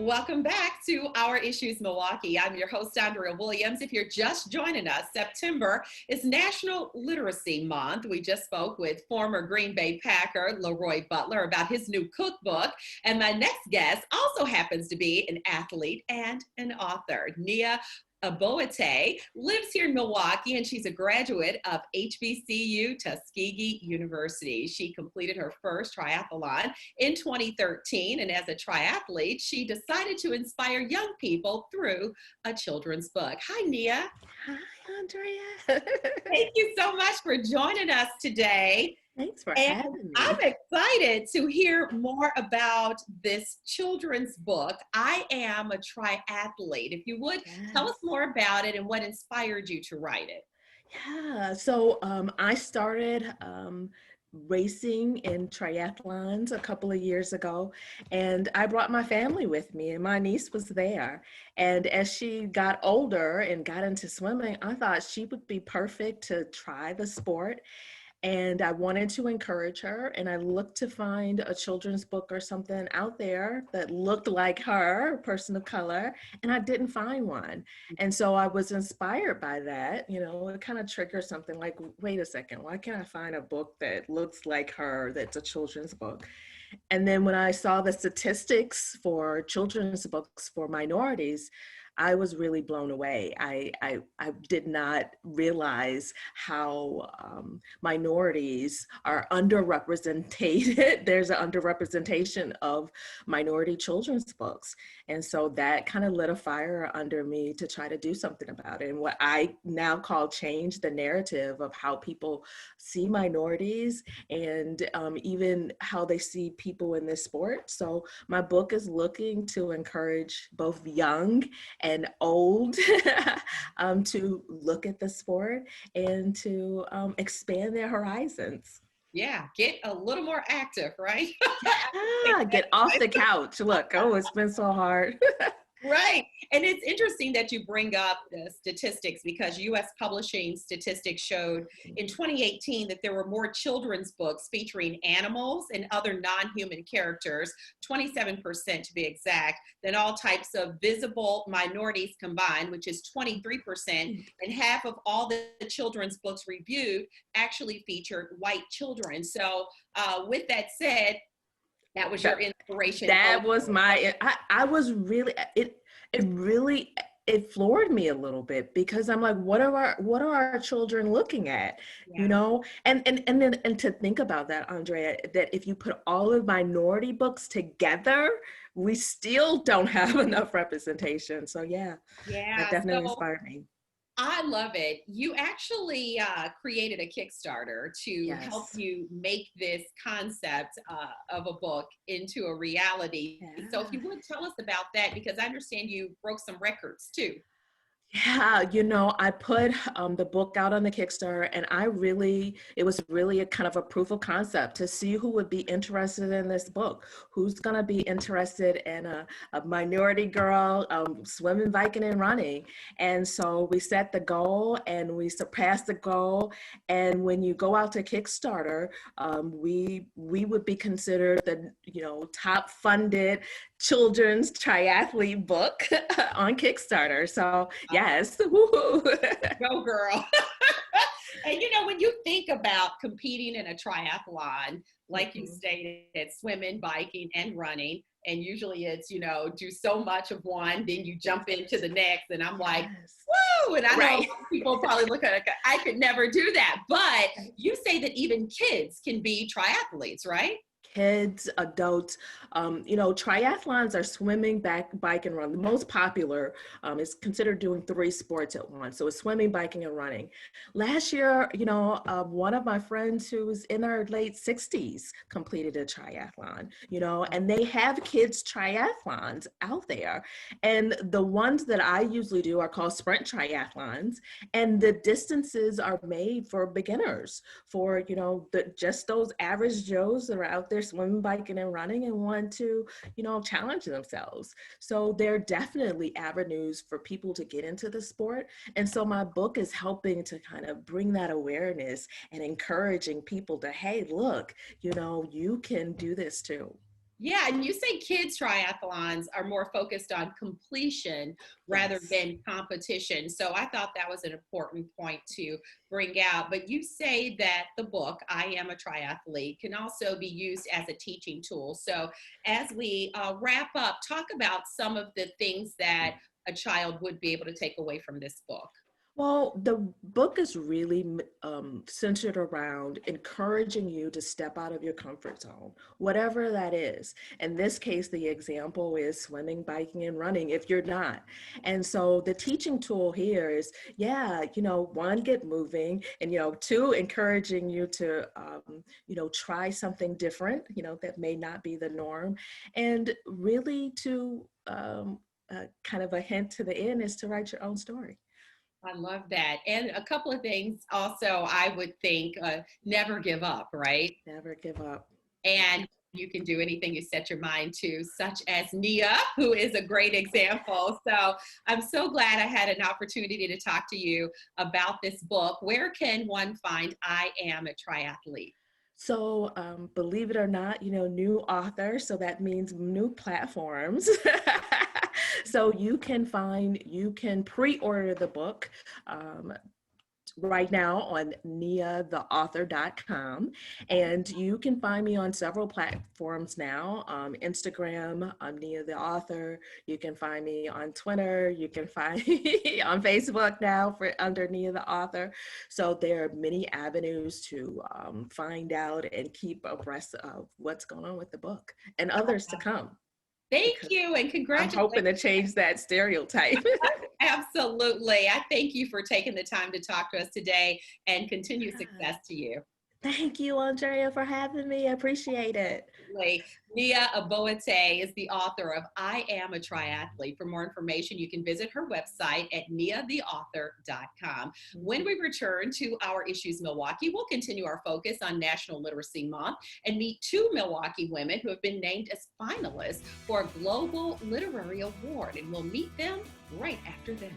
Welcome back to Our Issues Milwaukee. I'm your host, Andrea Williams. If you're just joining us, September is National Literacy Month. We just spoke with former Green Bay Packer, Leroy Butler, about his new cookbook. And my next guest also happens to be an athlete and an author. Nia Obotette lives here in Milwaukee, and she's a graduate of HBCU Tuskegee University. She completed her first triathlon in 2013, and as a triathlete, she decided to inspire young people through a children's book. Hi, Nia. Hi, Andrea. Thank you so much for joining us today. Thanks for And having me. I'm excited to hear more about this children's book. I am a triathlete. If you would, tell us more about it and what inspired you to write it. Yeah, so I started racing in triathlons a couple of years ago, and I brought my family with me, and my niece was there. And as she got older and got into swimming, I thought she would be perfect to try the sport. And I wanted to encourage her, and I looked to find a children's book or something out there that looked like her, a person of color, and I didn't find one. And so I was inspired by that. You know, it kind of triggered something like, wait a second, why can't I find a book that looks like her that's a children's book? And then when I saw the statistics for children's books for minorities, I was really blown away. I did not realize how minorities are underrepresented. There's an underrepresentation of minority children's books. And so that kind of lit a fire under me to try to do something about it. And what I now call change the narrative of how people see minorities and even how they see people in this sport. So my book is looking to encourage both young and old to look at the sport and to expand their horizons. Yeah, get a little more active, right? Yeah, get off the couch. Look, oh, it's been so hard. Right. And it's interesting that you bring up the statistics because U.S. publishing statistics showed in 2018 that there were more children's books featuring animals and other non-human characters, 27% to be exact, than all types of visible minorities combined, which is 23%. And half of all the children's books reviewed actually featured white children. So with that said, that was your inspiration. That was my, I was really, it really, it floored me a little bit because I'm like, what are our children looking at? Yeah. You know, and to think about that, Andrea, that if you put all of minority books together, we still don't have enough representation. So yeah, that definitely inspired me. I love it. You actually created a Kickstarter to help you make this concept of a book into a reality. Yeah. So if you would tell us about that, because I understand you broke some records too. Yeah, you know, I put the book out on the Kickstarter, and it was really a kind of a proof of concept to see who would be interested in this book, who's going to be interested in a minority girl swimming, biking, and running. And so we set the goal and we surpassed the goal. And when you go out to Kickstarter, we would be considered the, you know, top funded children's triathlete book on Kickstarter. So yes. Go girl. And you know, when you think about competing in a triathlon, like you stated, swimming, biking, and running, and usually it's, you know, do so much of one, then you jump into the next, and I'm like, woo! And I know people probably look at it, I could never do that. But you say that even kids can be triathletes, right? Kids, adults, you know, triathlons are swimming, bike, and run. The most popular is considered doing 3 sports at once. So it's swimming, biking, and running. Last year, you know, one of my friends who's in her late 60s completed a triathlon, you know, and they have kids triathlons out there. And the ones that I usually do are called sprint triathlons. And the distances are made for beginners, for, you know, just those average Joes that are out there swimming, biking, and running and want to, you know, challenge themselves. So there are definitely avenues for people to get into the sport. And so my book is helping to kind of bring that awareness and encouraging people to, hey, look, you know, you can do this too. Yeah, and you say kids triathlons are more focused on completion rather Yes. than competition. So I thought that was an important point to bring out. But you say that the book, I Am a Triathlete, can also be used as a teaching tool. So as we wrap up, talk about some of the things that a child would be able to take away from this book. Well, the book is really centered around encouraging you to step out of your comfort zone, whatever that is. In this case, the example is swimming, biking, and running if you're not. And so the teaching tool here is, yeah, one, get moving, and, two, encouraging you to, try something different, that may not be the norm. And really to, kind of a hint to the end is to write your own story. I love that. And a couple of things also, I would think never give up, right? Never give up. And you can do anything you set your mind to, such as Nia, who is a great example. So I'm so glad I had an opportunity to talk to you about this book. Where can one find I Am a Triathlete? So, believe it or not, new author, so that means new platforms. So you can pre-order the book right now on niatheauthor.com. And you can find me on several platforms now. Instagram, I'm Nia the Author. You can find me on Twitter. You can find me on Facebook now for under Nia the Author. So there are many avenues to find out and keep abreast of what's going on with the book and others to come. Thank Because you and I'm congratulations. hoping to change that stereotype. Absolutely. I thank you for taking the time to talk to us today and continue success to you. Thank you, Andrea, for having me. I appreciate it. Absolutely. Nia Obotette is the author of I Am a Triathlete. For more information, you can visit her website at niatheauthor.com. When we return to Our Issues Milwaukee, we'll continue our focus on National Literacy Month and meet two Milwaukee women who have been named as finalists for a Global Literary Award. And we'll meet them right after this.